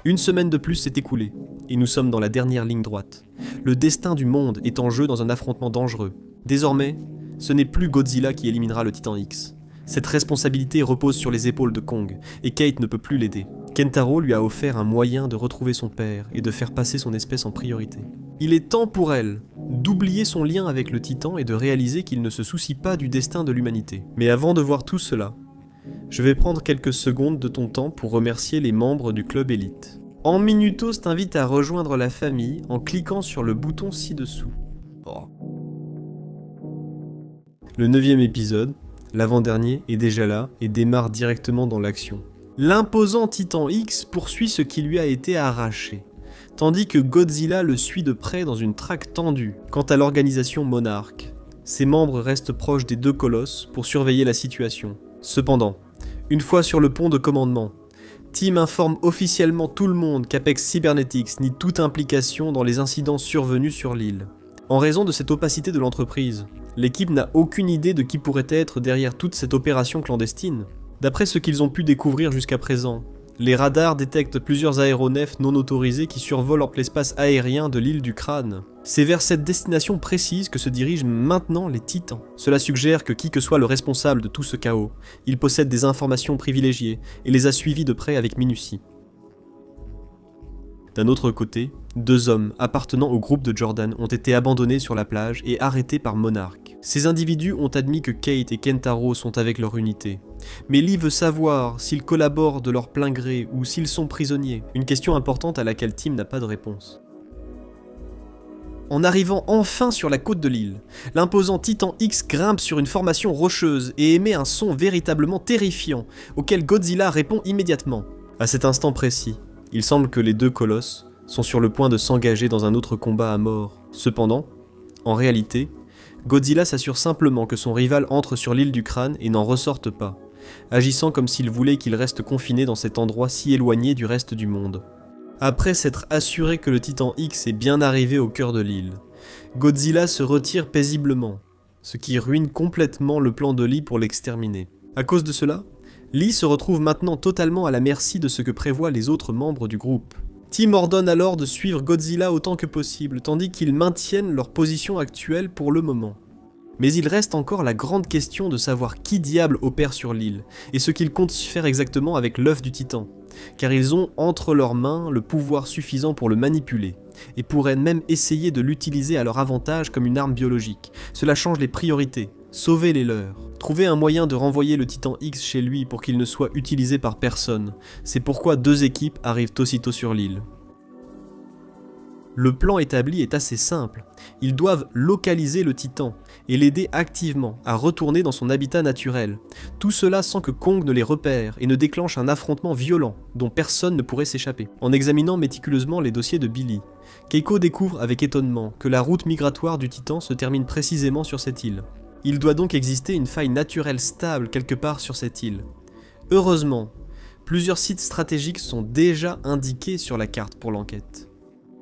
Une semaine de plus s'est écoulée, et nous sommes dans la dernière ligne droite. Le destin du monde est en jeu dans un affrontement dangereux. Désormais, ce n'est plus Godzilla qui éliminera le Titan X. Cette responsabilité repose sur les épaules de Kong, et Kate ne peut plus l'aider. Kentaro lui a offert un moyen de retrouver son père et de faire passer son espèce en priorité. Il est temps pour elle d'oublier son lien avec le Titan et de réaliser qu'il ne se soucie pas du destin de l'humanité. Mais avant de voir tout cela, je vais prendre quelques secondes de ton temps pour remercier les membres du club élite. En Minutos t'invite à rejoindre la famille en cliquant sur le bouton ci-dessous. Le 9e épisode, l'avant-dernier, est déjà là et démarre directement dans l'action. L'imposant Titan X poursuit ce qui lui a été arraché, tandis que Godzilla le suit de près dans une traque tendue. Quant à l'organisation Monarch, ses membres restent proches des deux colosses pour surveiller la situation. Cependant, une fois sur le pont de commandement, Tim informe officiellement tout le monde qu'Apex Cybernetics nie toute implication dans les incidents survenus sur l'île. En raison de cette opacité de l'entreprise, l'équipe n'a aucune idée de qui pourrait être derrière toute cette opération clandestine. D'après ce qu'ils ont pu découvrir jusqu'à présent, les radars détectent plusieurs aéronefs non autorisés qui survolent l'espace aérien de l'île du Crâne. C'est vers cette destination précise que se dirigent maintenant les Titans. Cela suggère que qui que soit le responsable de tout ce chaos, il possède des informations privilégiées et les a suivies de près avec minutie. D'un autre côté, 2 hommes appartenant au groupe de Jordan ont été abandonnés sur la plage et arrêtés par Monarch. Ces individus ont admis que Kate et Kentaro sont avec leur unité. Mais Lee veut savoir s'ils collaborent de leur plein gré ou s'ils sont prisonniers, une question importante à laquelle Tim n'a pas de réponse. En arrivant enfin sur la côte de l'île, l'imposant Titan X grimpe sur une formation rocheuse et émet un son véritablement terrifiant, auquel Godzilla répond immédiatement. À cet instant précis, il semble que les deux colosses sont sur le point de s'engager dans un autre combat à mort. Cependant, en réalité, Godzilla s'assure simplement que son rival entre sur l'île du Crâne et n'en ressorte pas, agissant comme s'il voulait qu'il reste confiné dans cet endroit si éloigné du reste du monde. Après s'être assuré que le Titan X est bien arrivé au cœur de l'île, Godzilla se retire paisiblement, ce qui ruine complètement le plan de Lee pour l'exterminer. À cause de cela, Lee se retrouve maintenant totalement à la merci de ce que prévoient les autres membres du groupe. Tim ordonne alors de suivre Godzilla autant que possible, tandis qu'ils maintiennent leur position actuelle pour le moment. Mais il reste encore la grande question de savoir qui diable opère sur l'île, et ce qu'ils comptent faire exactement avec l'œuf du Titan, car ils ont entre leurs mains le pouvoir suffisant pour le manipuler, et pourraient même essayer de l'utiliser à leur avantage comme une arme biologique. Cela change les priorités, sauver les leurs. Trouver un moyen de renvoyer le Titan X chez lui pour qu'il ne soit utilisé par personne, c'est pourquoi 2 équipes arrivent aussitôt sur l'île. Le plan établi est assez simple, ils doivent localiser le Titan et l'aider activement à retourner dans son habitat naturel, tout cela sans que Kong ne les repère et ne déclenche un affrontement violent dont personne ne pourrait s'échapper. En examinant méticuleusement les dossiers de Billy, Keiko découvre avec étonnement que la route migratoire du Titan se termine précisément sur cette île. Il doit donc exister une faille naturelle stable quelque part sur cette île. Heureusement, plusieurs sites stratégiques sont déjà indiqués sur la carte pour l'enquête.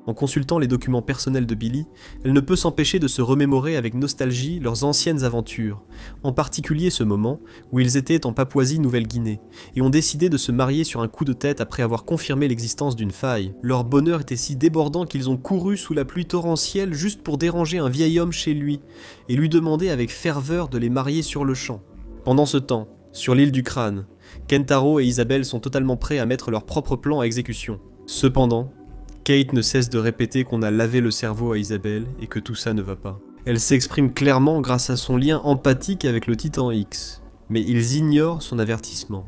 En consultant les documents personnels de Billy, elle ne peut s'empêcher de se remémorer avec nostalgie leurs anciennes aventures, en particulier ce moment où ils étaient en Papouasie-Nouvelle-Guinée, et ont décidé de se marier sur un coup de tête après avoir confirmé l'existence d'une faille. Leur bonheur était si débordant qu'ils ont couru sous la pluie torrentielle juste pour déranger un vieil homme chez lui, et lui demander avec ferveur de les marier sur le champ. Pendant ce temps, sur l'île du Crâne, Kentaro et Isabelle sont totalement prêts à mettre leur propre plan à exécution. Cependant, Kate ne cesse de répéter qu'on a lavé le cerveau à Isabelle et que tout ça ne va pas. Elle s'exprime clairement grâce à son lien empathique avec le Titan X, mais ils ignorent son avertissement.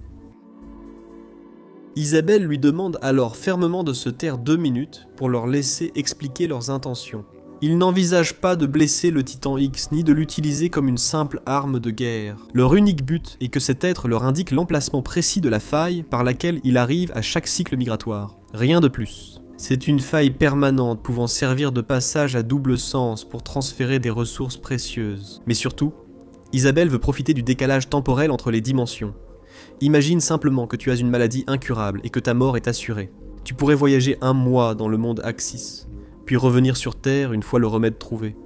Isabelle lui demande alors fermement de se taire 2 minutes pour leur laisser expliquer leurs intentions. Ils n'envisagent pas de blesser le Titan X ni de l'utiliser comme une simple arme de guerre. Leur unique but est que cet être leur indique l'emplacement précis de la faille par laquelle il arrive à chaque cycle migratoire. Rien de plus. C'est une faille permanente pouvant servir de passage à double sens pour transférer des ressources précieuses. Mais surtout, Isabelle veut profiter du décalage temporel entre les dimensions. Imagine simplement que tu as une maladie incurable et que ta mort est assurée. Tu pourrais voyager 1 mois dans le monde Axis, puis revenir sur Terre une fois le remède trouvé.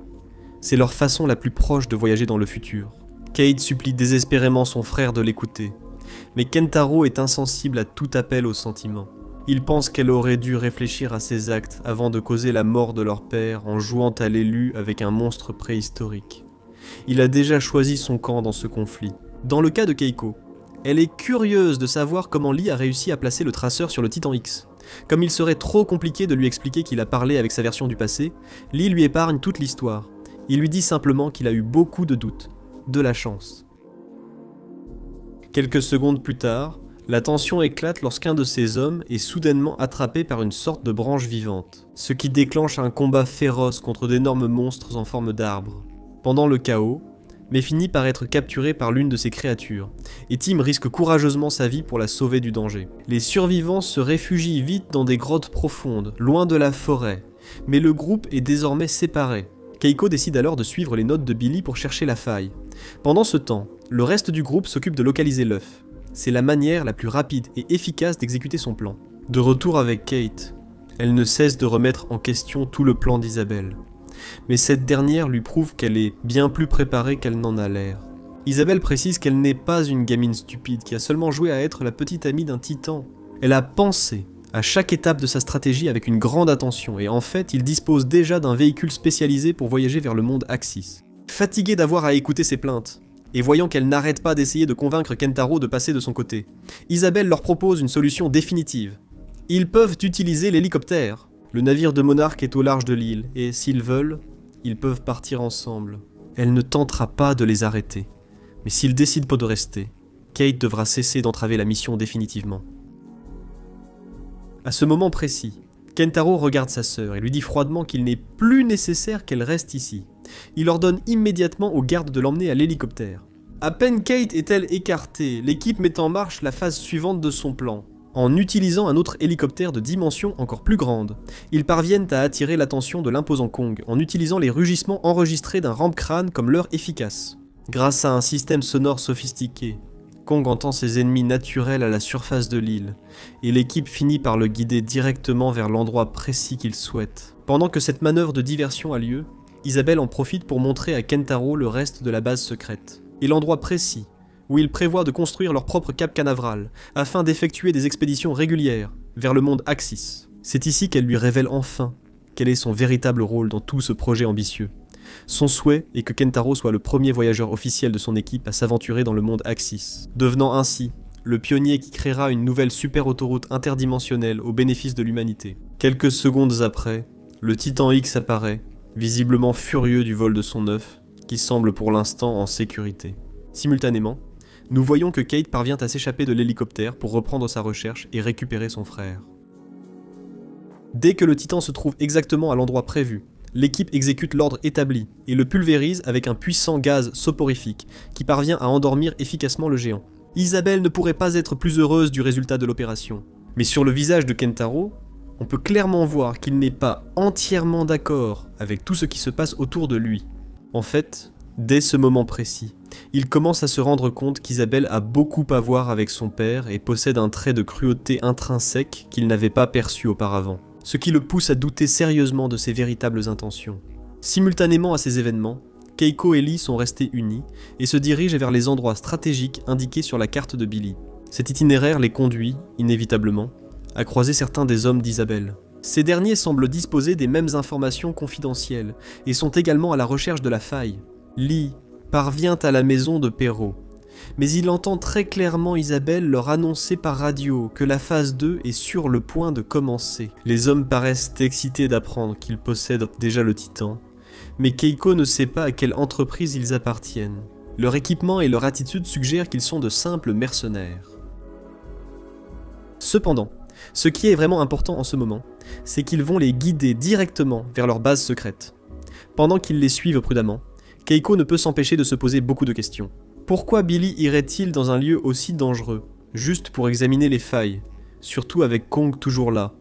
C'est leur façon la plus proche de voyager dans le futur. Kate supplie désespérément son frère de l'écouter, mais Kentaro est insensible à tout appel aux sentiments. Il pense qu'elle aurait dû réfléchir à ses actes avant de causer la mort de leur père en jouant à l'élu avec un monstre préhistorique. Il a déjà choisi son camp dans ce conflit. Dans le cas de Keiko, elle est curieuse de savoir comment Lee a réussi à placer le traceur sur le Titan X. Comme il serait trop compliqué de lui expliquer qu'il a parlé avec sa version du passé, Lee lui épargne toute l'histoire. Il lui dit simplement qu'il a eu beaucoup de doutes, de la chance. Quelques secondes plus tard, la tension éclate lorsqu'un de ces hommes est soudainement attrapé par une sorte de branche vivante, ce qui déclenche un combat féroce contre d'énormes monstres en forme d'arbres. Pendant le chaos, mais finit par être capturé par l'une de ces créatures, et Tim risque courageusement sa vie pour la sauver du danger. Les survivants se réfugient vite dans des grottes profondes, loin de la forêt, mais le groupe est désormais séparé. Keiko décide alors de suivre les notes de Billy pour chercher la faille. Pendant ce temps, le reste du groupe s'occupe de localiser l'œuf. C'est la manière la plus rapide et efficace d'exécuter son plan. De retour avec Kate, elle ne cesse de remettre en question tout le plan d'Isabelle. Mais cette dernière lui prouve qu'elle est bien plus préparée qu'elle n'en a l'air. Isabelle précise qu'elle n'est pas une gamine stupide qui a seulement joué à être la petite amie d'un titan. Elle a pensé à chaque étape de sa stratégie avec une grande attention et en fait, il dispose déjà d'un véhicule spécialisé pour voyager vers le monde Axis. Fatiguée d'avoir à écouter ses plaintes, et voyant qu'elle n'arrête pas d'essayer de convaincre Kentaro de passer de son côté, Isabelle leur propose une solution définitive. Ils peuvent utiliser l'hélicoptère. Le navire de Monarch est au large de l'île, et s'ils veulent, ils peuvent partir ensemble. Elle ne tentera pas de les arrêter. Mais s'ils décident pas de rester, Kate devra cesser d'entraver la mission définitivement. À ce moment précis, Kentaro regarde sa sœur et lui dit froidement qu'il n'est plus nécessaire qu'elle reste ici. Il ordonne immédiatement aux gardes de l'emmener à l'hélicoptère. À peine Kate est-elle écartée, l'équipe met en marche la phase suivante de son plan. En utilisant un autre hélicoptère de dimension encore plus grande, ils parviennent à attirer l'attention de l'imposant Kong en utilisant les rugissements enregistrés d'un rampe-crâne comme leurre efficace. Grâce à un système sonore sophistiqué, Kong entend ses ennemis naturels à la surface de l'île, et l'équipe finit par le guider directement vers l'endroit précis qu'il souhaite. Pendant que cette manœuvre de diversion a lieu, Isabelle en profite pour montrer à Kentaro le reste de la base secrète, et l'endroit précis où ils prévoient de construire leur propre Cap Canaveral, afin d'effectuer des expéditions régulières vers le monde Axis. C'est ici qu'elle lui révèle enfin quel est son véritable rôle dans tout ce projet ambitieux. Son souhait est que Kentaro soit le premier voyageur officiel de son équipe à s'aventurer dans le monde Axis, devenant ainsi le pionnier qui créera une nouvelle super autoroute interdimensionnelle au bénéfice de l'humanité. Quelques secondes après, le Titan X apparaît, visiblement furieux du vol de son œuf, qui semble pour l'instant en sécurité. Simultanément, nous voyons que Kate parvient à s'échapper de l'hélicoptère pour reprendre sa recherche et récupérer son frère. Dès que le Titan se trouve exactement à l'endroit prévu, l'équipe exécute l'ordre établi et le pulvérise avec un puissant gaz soporifique qui parvient à endormir efficacement le géant. Isabelle ne pourrait pas être plus heureuse du résultat de l'opération. Mais sur le visage de Kentaro, on peut clairement voir qu'il n'est pas entièrement d'accord avec tout ce qui se passe autour de lui. En fait, dès ce moment précis, il commence à se rendre compte qu'Isabelle a beaucoup à voir avec son père et possède un trait de cruauté intrinsèque qu'il n'avait pas perçu auparavant, ce qui le pousse à douter sérieusement de ses véritables intentions. Simultanément à ces événements, Keiko et Lee sont restés unis et se dirigent vers les endroits stratégiques indiqués sur la carte de Billy. Cet itinéraire les conduit, inévitablement, à croiser certains des hommes d'Isabelle. Ces derniers semblent disposer des mêmes informations confidentielles et sont également à la recherche de la faille. Lee parvient à la maison de Perrault, mais il entend très clairement Isabelle leur annoncer par radio que la phase 2 est sur le point de commencer. Les hommes paraissent excités d'apprendre qu'ils possèdent déjà le Titan, mais Keiko ne sait pas à quelle entreprise ils appartiennent. Leur équipement et leur attitude suggèrent qu'ils sont de simples mercenaires. Cependant, ce qui est vraiment important en ce moment, c'est qu'ils vont les guider directement vers leur base secrète. Pendant qu'ils les suivent prudemment, Keiko ne peut s'empêcher de se poser beaucoup de questions. Pourquoi Billy irait-il dans un lieu aussi dangereux, juste pour examiner les failles, surtout avec Kong toujours là?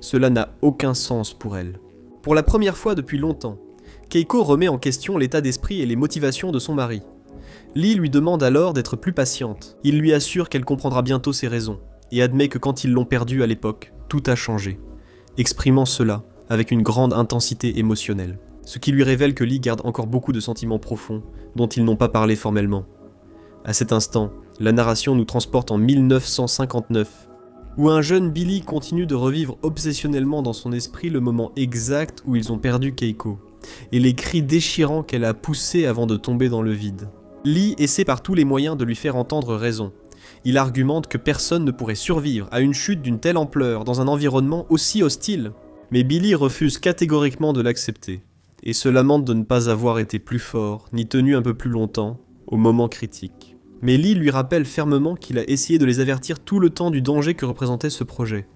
Cela n'a aucun sens pour elle. Pour la première fois depuis longtemps, Keiko remet en question l'état d'esprit et les motivations de son mari. Lee lui demande alors d'être plus patiente. Il lui assure qu'elle comprendra bientôt ses raisons, et admet que quand ils l'ont perdu à l'époque, tout a changé, exprimant cela avec une grande intensité émotionnelle. Ce qui lui révèle que Lee garde encore beaucoup de sentiments profonds, dont ils n'ont pas parlé formellement. À cet instant, la narration nous transporte en 1959. où un jeune Billy continue de revivre obsessionnellement dans son esprit le moment exact où ils ont perdu Keiko, et les cris déchirants qu'elle a poussés avant de tomber dans le vide. Lee essaie par tous les moyens de lui faire entendre raison. Il argumente que personne ne pourrait survivre à une chute d'une telle ampleur dans un environnement aussi hostile. Mais Billy refuse catégoriquement de l'accepter, et se lamente de ne pas avoir été plus fort, ni tenu un peu plus longtemps, au moment critique. Mais Lee lui rappelle fermement qu'il a essayé de les avertir tout le temps du danger que représentait ce projet.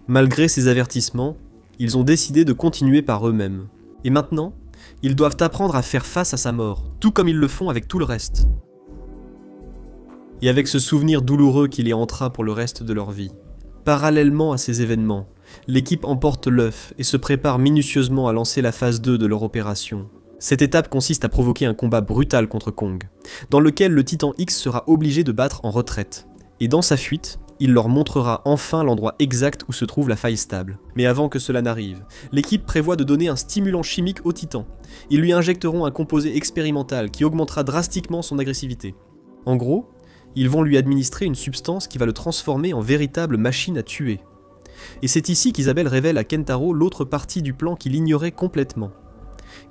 Malgré ces avertissements, ils ont décidé de continuer par eux-mêmes. Et maintenant, ils doivent apprendre à faire face à sa mort, tout comme ils le font avec tout le reste. Et avec ce souvenir douloureux qui les hantera pour le reste de leur vie. Parallèlement à ces événements, l'équipe emporte l'œuf et se prépare minutieusement à lancer la phase 2 de leur opération. Cette étape consiste à provoquer un combat brutal contre Kong, dans lequel le Titan X sera obligé de battre en retraite. Et dans sa fuite, il leur montrera enfin l'endroit exact où se trouve la faille stable. Mais avant que cela n'arrive, l'équipe prévoit de donner un stimulant chimique au Titan. Ils lui injecteront un composé expérimental qui augmentera drastiquement son agressivité. En gros, ils vont lui administrer une substance qui va le transformer en véritable machine à tuer. Et c'est ici qu'Isabelle révèle à Kentaro l'autre partie du plan qu'il ignorait complètement.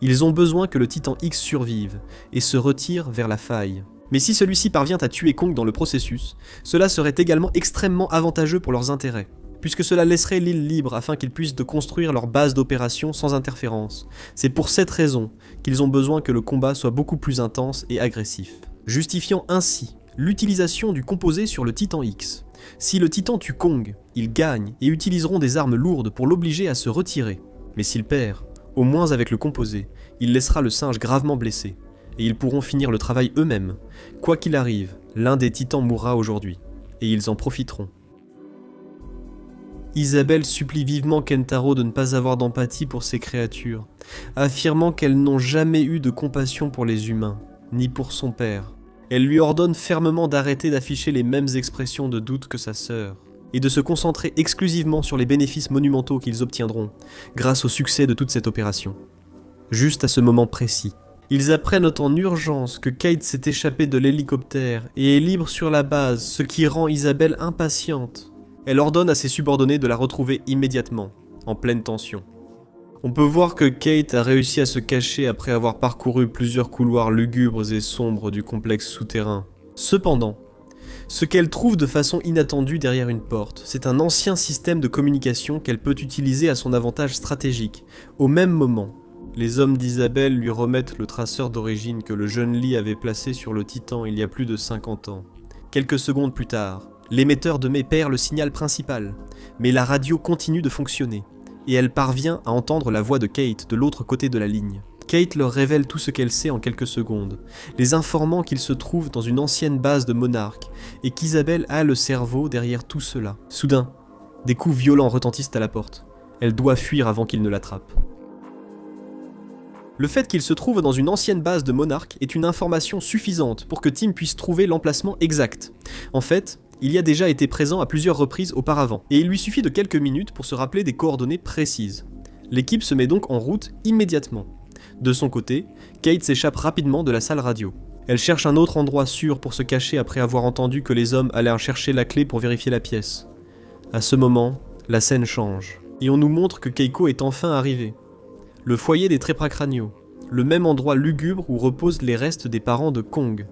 Ils ont besoin que le Titan X survive, et se retire vers la faille. Mais si celui-ci parvient à tuer Kong dans le processus, cela serait également extrêmement avantageux pour leurs intérêts, puisque cela laisserait l'île libre afin qu'ils puissent construire leur base d'opération sans interférence. C'est pour cette raison qu'ils ont besoin que le combat soit beaucoup plus intense et agressif, justifiant ainsi l'utilisation du composé sur le Titan X. Si le Titan tue Kong, ils gagnent et utiliseront des armes lourdes pour l'obliger à se retirer. Mais s'il perd, au moins avec le composé, il laissera le singe gravement blessé, et ils pourront finir le travail eux-mêmes. Quoi qu'il arrive, l'un des titans mourra aujourd'hui, et ils en profiteront. Isabelle supplie vivement Kentaro de ne pas avoir d'empathie pour ces créatures, affirmant qu'elles n'ont jamais eu de compassion pour les humains, ni pour son père. Elle lui ordonne fermement d'arrêter d'afficher les mêmes expressions de doute que sa sœur, et de se concentrer exclusivement sur les bénéfices monumentaux qu'ils obtiendront, grâce au succès de toute cette opération. Juste à ce moment précis, ils apprennent en urgence que Kate s'est échappée de l'hélicoptère et est libre sur la base, ce qui rend Isabelle impatiente. Elle ordonne à ses subordonnés de la retrouver immédiatement, en pleine tension. On peut voir que Kate a réussi à se cacher après avoir parcouru plusieurs couloirs lugubres et sombres du complexe souterrain. Cependant, ce qu'elle trouve de façon inattendue derrière une porte, c'est un ancien système de communication qu'elle peut utiliser à son avantage stratégique. Au même moment, les hommes d'Isabelle lui remettent le traceur d'origine que le jeune Lee avait placé sur le Titan il y a plus de 50 ans. Quelques secondes plus tard, l'émetteur de mai perd le signal principal, mais la radio continue de fonctionner. Et elle parvient à entendre la voix de Kate de l'autre côté de la ligne. Kate leur révèle tout ce qu'elle sait en quelques secondes, les informant qu'ils se trouvent dans une ancienne base de Monarch, et qu'Isabelle a le cerveau derrière tout cela. Soudain, des coups violents retentissent à la porte. Elle doit fuir avant qu'ils ne l'attrapent. Le fait qu'il se trouve dans une ancienne base de Monarch est une information suffisante pour que Tim puisse trouver l'emplacement exact. En fait, il y a déjà été présent à plusieurs reprises auparavant, et il lui suffit de quelques minutes pour se rappeler des coordonnées précises. L'équipe se met donc en route immédiatement. De son côté, Kate s'échappe rapidement de la salle radio. Elle cherche un autre endroit sûr pour se cacher après avoir entendu que les hommes allaient chercher la clé pour vérifier la pièce. À ce moment, la scène change, et on nous montre que Keiko est enfin arrivée. Le foyer des Trépracraniaux, le même endroit lugubre où reposent les restes des parents de Kong,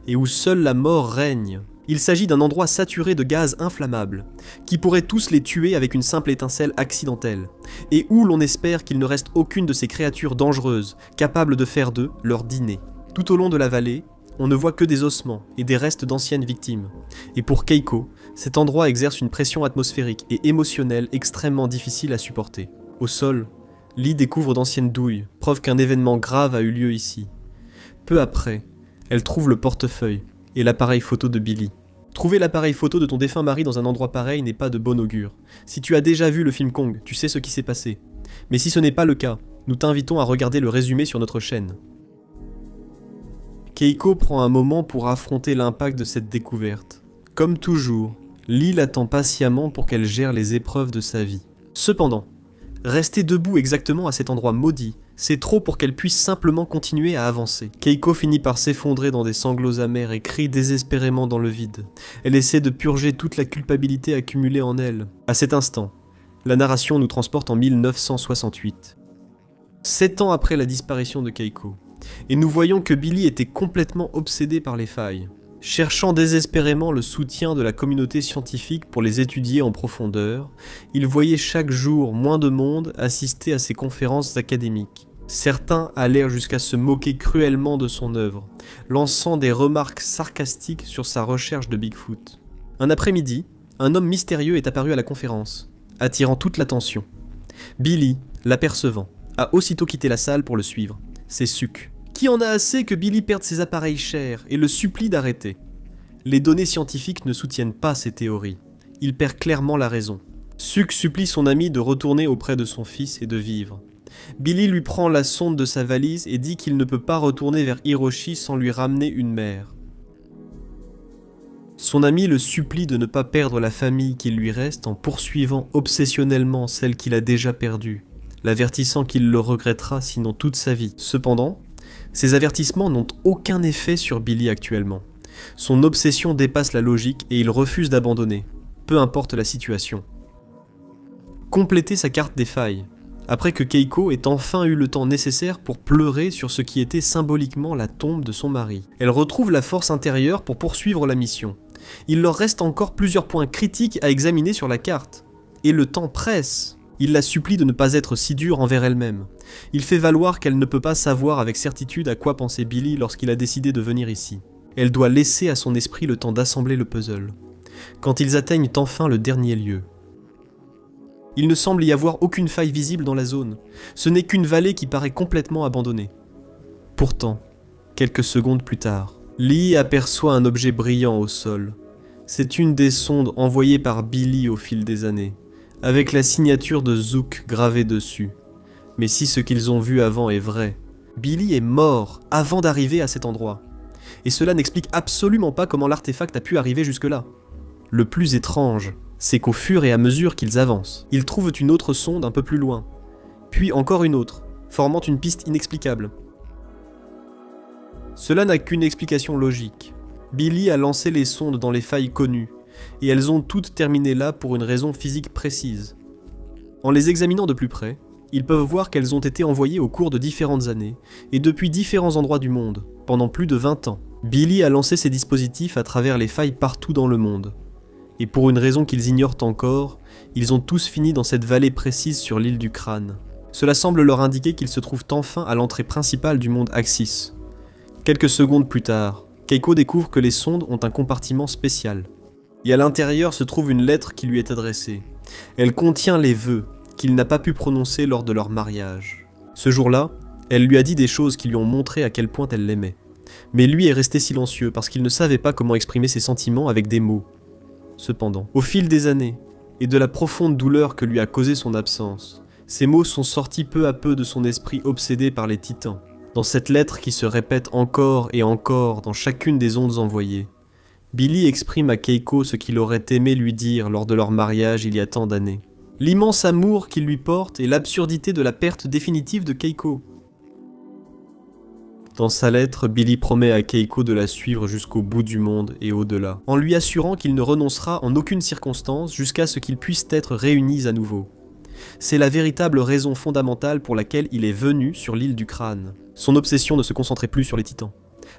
et où seule la mort règne. Il s'agit d'un endroit saturé de gaz inflammables, qui pourrait tous les tuer avec une simple étincelle accidentelle, et où l'on espère qu'il ne reste aucune de ces créatures dangereuses, capables de faire d'eux leur dîner. Tout au long de la vallée, on ne voit que des ossements et des restes d'anciennes victimes. Et pour Keiko, cet endroit exerce une pression atmosphérique et émotionnelle extrêmement difficile à supporter. Au sol, Lee découvre d'anciennes douilles, preuve qu'un événement grave a eu lieu ici. Peu après, elle trouve le portefeuille et l'appareil photo de Billy. Trouver l'appareil photo de ton défunt mari dans un endroit pareil n'est pas de bon augure. Si tu as déjà vu le film Kong, tu sais ce qui s'est passé. Mais si ce n'est pas le cas, nous t'invitons à regarder le résumé sur notre chaîne. Keiko prend un moment pour affronter l'impact de cette découverte. Comme toujours, Lee l'attend patiemment pour qu'elle gère les épreuves de sa vie. Cependant, rester debout exactement à cet endroit maudit C'est trop pour qu'elle puisse simplement continuer à avancer. Keiko finit par s'effondrer dans des sanglots amers et crie désespérément dans le vide. Elle essaie de purger toute la culpabilité accumulée en elle. À cet instant, la narration nous transporte en 1968. 7 ans après la disparition de Keiko. Et nous voyons que Billy était complètement obsédé par les failles. Cherchant désespérément le soutien de la communauté scientifique pour les étudier en profondeur, il voyait chaque jour moins de monde assister à ses conférences académiques. Certains allèrent jusqu'à se moquer cruellement de son œuvre, lançant des remarques sarcastiques sur sa recherche de Bigfoot. Un après-midi, un homme mystérieux est apparu à la conférence, attirant toute l'attention. Billy, l'apercevant, a aussitôt quitté la salle pour le suivre. C'est Suck, qui en a assez que Billy perde ses appareils chers et le supplie d'arrêter. Les données scientifiques ne soutiennent pas ces théories. Il perd clairement la raison. Suck supplie son ami de retourner auprès de son fils et de vivre. Billy lui prend la sonde de sa valise et dit qu'il ne peut pas retourner vers Hiroshi sans lui ramener une mère. Son ami le supplie de ne pas perdre la famille qui lui reste en poursuivant obsessionnellement celle qu'il a déjà perdue, l'avertissant qu'il le regrettera sinon toute sa vie. Cependant, ces avertissements n'ont aucun effet sur Billy actuellement. Son obsession dépasse la logique et il refuse d'abandonner, peu importe la situation. Compléter sa carte des failles, après que Keiko ait enfin eu le temps nécessaire pour pleurer sur ce qui était symboliquement la tombe de son mari. Elle retrouve la force intérieure pour poursuivre la mission. Il leur reste encore plusieurs points critiques à examiner sur la carte. Et le temps presse. Il la supplie de ne pas être si dure envers elle-même. Il fait valoir qu'elle ne peut pas savoir avec certitude à quoi pensait Billy lorsqu'il a décidé de venir ici. Elle doit laisser à son esprit le temps d'assembler le puzzle. Quand ils atteignent enfin le dernier lieu. Il ne semble y avoir aucune faille visible dans la zone. Ce n'est qu'une vallée qui paraît complètement abandonnée. Pourtant, quelques secondes plus tard, Lee aperçoit un objet brillant au sol. C'est une des sondes envoyées par Billy au fil des années, avec la signature de Zook gravée dessus. Mais si ce qu'ils ont vu avant est vrai, Billy est mort avant d'arriver à cet endroit. Et cela n'explique absolument pas comment l'artefact a pu arriver jusque-là. Le plus étrange, c'est qu'au fur et à mesure qu'ils avancent, ils trouvent une autre sonde un peu plus loin, puis encore une autre, formant une piste inexplicable. Cela n'a qu'une explication logique. Billy a lancé les sondes dans les failles connues, et elles ont toutes terminé là pour une raison physique précise. En les examinant de plus près, ils peuvent voir qu'elles ont été envoyées au cours de différentes années, et depuis différents endroits du monde, pendant plus de 20 ans. Billy a lancé ces dispositifs à travers les failles partout dans le monde. Et pour une raison qu'ils ignorent encore, ils ont tous fini dans cette vallée précise sur l'île du Crâne. Cela semble leur indiquer qu'ils se trouvent enfin à l'entrée principale du monde Axis. Quelques secondes plus tard, Keiko découvre que les sondes ont un compartiment spécial. Et à l'intérieur se trouve une lettre qui lui est adressée. Elle contient les vœux qu'il n'a pas pu prononcer lors de leur mariage. Ce jour-là, elle lui a dit des choses qui lui ont montré à quel point elle l'aimait. Mais lui est resté silencieux parce qu'il ne savait pas comment exprimer ses sentiments avec des mots. Cependant, au fil des années, et de la profonde douleur que lui a causée son absence, ces mots sont sortis peu à peu de son esprit obsédé par les titans. Dans cette lettre qui se répète encore et encore dans chacune des ondes envoyées, Billy exprime à Keiko ce qu'il aurait aimé lui dire lors de leur mariage il y a tant d'années. L'immense amour qu'il lui porte et l'absurdité de la perte définitive de Keiko. Dans sa lettre, Billy promet à Keiko de la suivre jusqu'au bout du monde et au-delà, en lui assurant qu'il ne renoncera en aucune circonstance jusqu'à ce qu'ils puissent être réunis à nouveau. C'est la véritable raison fondamentale pour laquelle il est venu sur l'île du Crâne. Son obsession ne se concentrait plus sur les titans.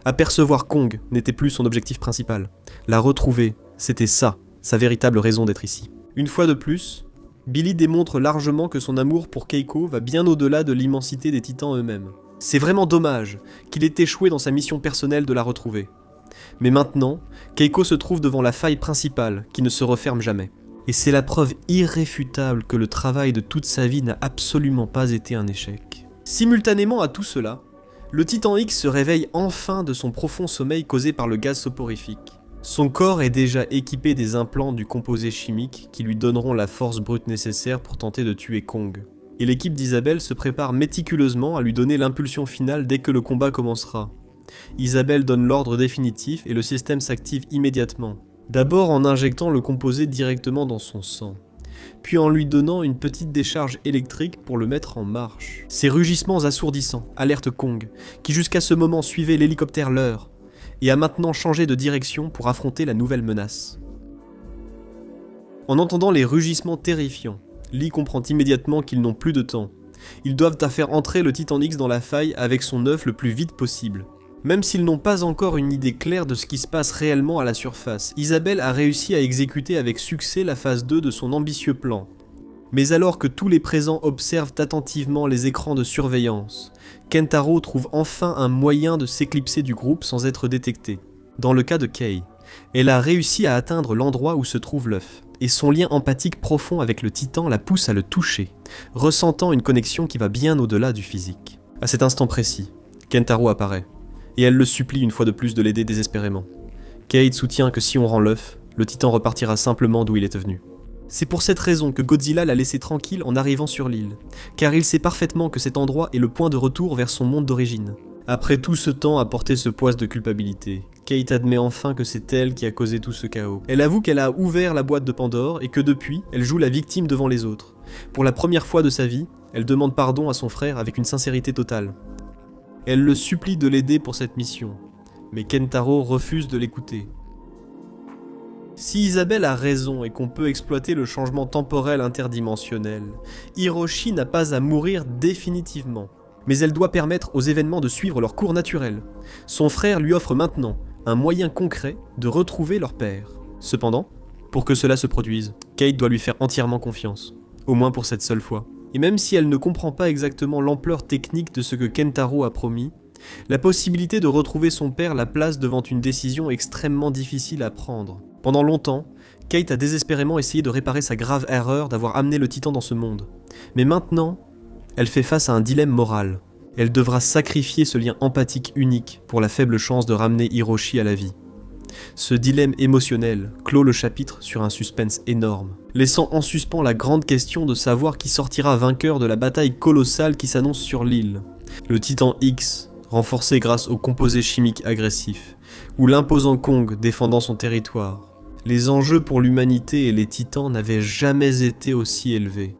Apercevoir Kong n'était plus son objectif principal. La retrouver, c'était ça, sa véritable raison d'être ici. Une fois de plus, Billy démontre largement que son amour pour Keiko va bien au-delà de l'immensité des titans eux-mêmes. C'est vraiment dommage qu'il ait échoué dans sa mission personnelle de la retrouver. Mais maintenant, Keiko se trouve devant la faille principale qui ne se referme jamais. Et c'est la preuve irréfutable que le travail de toute sa vie n'a absolument pas été un échec. Simultanément à tout cela, le Titan X se réveille enfin de son profond sommeil causé par le gaz soporifique. Son corps est déjà équipé des implants du composé chimique qui lui donneront la force brute nécessaire pour tenter de tuer Kong. Et l'équipe d'Isabelle se prépare méticuleusement à lui donner l'impulsion finale dès que le combat commencera. Isabelle donne l'ordre définitif et le système s'active immédiatement. D'abord en injectant le composé directement dans son sang. puis en lui donnant une petite décharge électrique pour le mettre en marche. Ces rugissements assourdissants alertent Kong, qui jusqu'à ce moment suivait l'hélicoptère leur, et a maintenant changé de direction pour affronter la nouvelle menace. En entendant les rugissements terrifiants, Lee comprend immédiatement qu'ils n'ont plus de temps. Ils doivent faire entrer le Titan X dans la faille avec son œuf le plus vite possible. Même s'ils n'ont pas encore une idée claire de ce qui se passe réellement à la surface, Isabelle a réussi à exécuter avec succès la phase 2 de son ambitieux plan. Mais alors que tous les présents observent attentivement les écrans de surveillance, Kentaro trouve enfin un moyen de s'éclipser du groupe sans être détecté. Dans le cas de Kei, elle a réussi à atteindre l'endroit où se trouve l'œuf, et son lien empathique profond avec le Titan la pousse à le toucher, ressentant une connexion qui va bien au-delà du physique. À cet instant précis, Kentaro apparaît, et elle le supplie une fois de plus de l'aider désespérément. Kate soutient que si on rend l'œuf, le Titan repartira simplement d'où il était venu. C'est pour cette raison que Godzilla l'a laissé tranquille en arrivant sur l'île, car il sait parfaitement que cet endroit est le point de retour vers son monde d'origine. Après tout ce temps à porter ce poids de culpabilité, Kate admet enfin que c'est elle qui a causé tout ce chaos. Elle avoue qu'elle a ouvert la boîte de Pandore et que depuis, elle joue la victime devant les autres. Pour la première fois de sa vie, elle demande pardon à son frère avec une sincérité totale. Elle le supplie de l'aider pour cette mission, mais Kentaro refuse de l'écouter. Si Isabelle a raison et qu'on peut exploiter le changement temporel interdimensionnel, Hiroshi n'a pas à mourir définitivement. Mais elle doit permettre aux événements de suivre leur cours naturel. Son frère lui offre maintenant un moyen concret de retrouver leur père. Cependant, pour que cela se produise, Kate doit lui faire entièrement confiance, au moins pour cette seule fois. Et même si elle ne comprend pas exactement l'ampleur technique de ce que Kentaro a promis, la possibilité de retrouver son père la place devant une décision extrêmement difficile à prendre. Pendant longtemps, Kate a désespérément essayé de réparer sa grave erreur d'avoir amené le Titan dans ce monde. Mais maintenant, elle fait face à un dilemme moral. Elle devra sacrifier ce lien empathique unique pour la faible chance de ramener Hiroshi à la vie. Ce dilemme émotionnel clôt le chapitre sur un suspense énorme, laissant en suspens la grande question de savoir qui sortira vainqueur de la bataille colossale qui s'annonce sur l'île. Le Titan X, renforcé grâce aux composés chimiques agressifs, ou l'imposant Kong défendant son territoire. Les enjeux pour l'humanité et les titans n'avaient jamais été aussi élevés.